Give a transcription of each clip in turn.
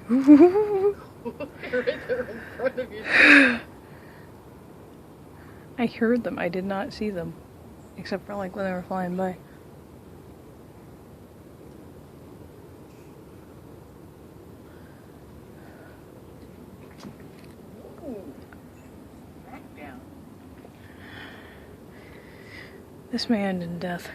Right there in front of you. I heard them. I did not see them. Except for like when they were flying by. Ooh. Back down. This may end in death.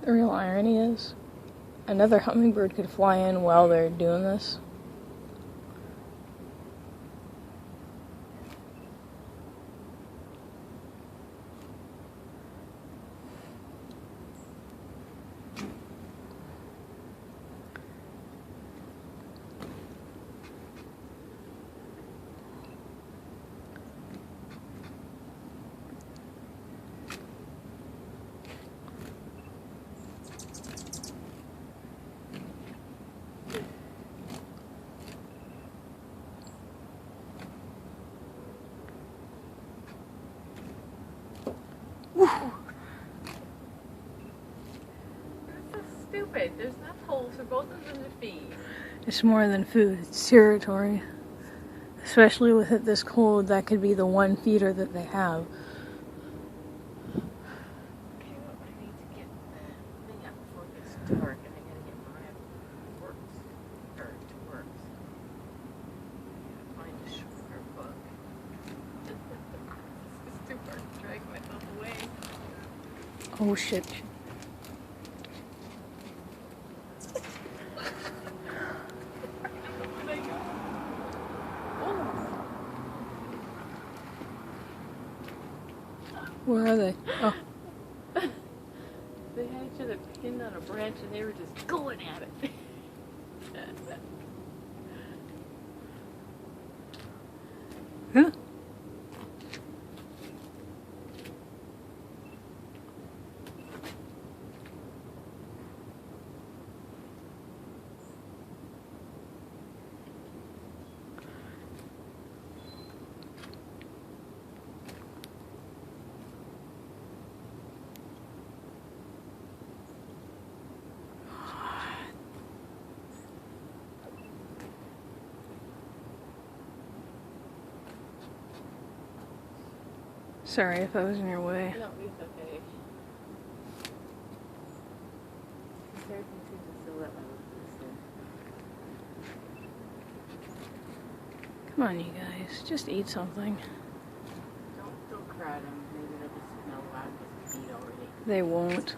The real irony is, another hummingbird could fly in while they're doing this. This is stupid. There's enough holes for both of them to feed. It's more than food, it's territory. Especially with it this cold, that could be the one feeder that they have. Okay, well, I need to get the thing up before it gets dark, and I gotta get Mariah works. Or to works. I gotta find a shorter book. This is too hard to drag myself away. Oh shit. Where are they? Oh. They had each other pinned on a branch and they were just going at it. Huh? Sorry if I was in your way. No, it's okay. Sarah can choose to fill that one with Come on, you guys. Just eat something. Don't cry at them. Maybe they'll just smell bad because we eat already. They won't.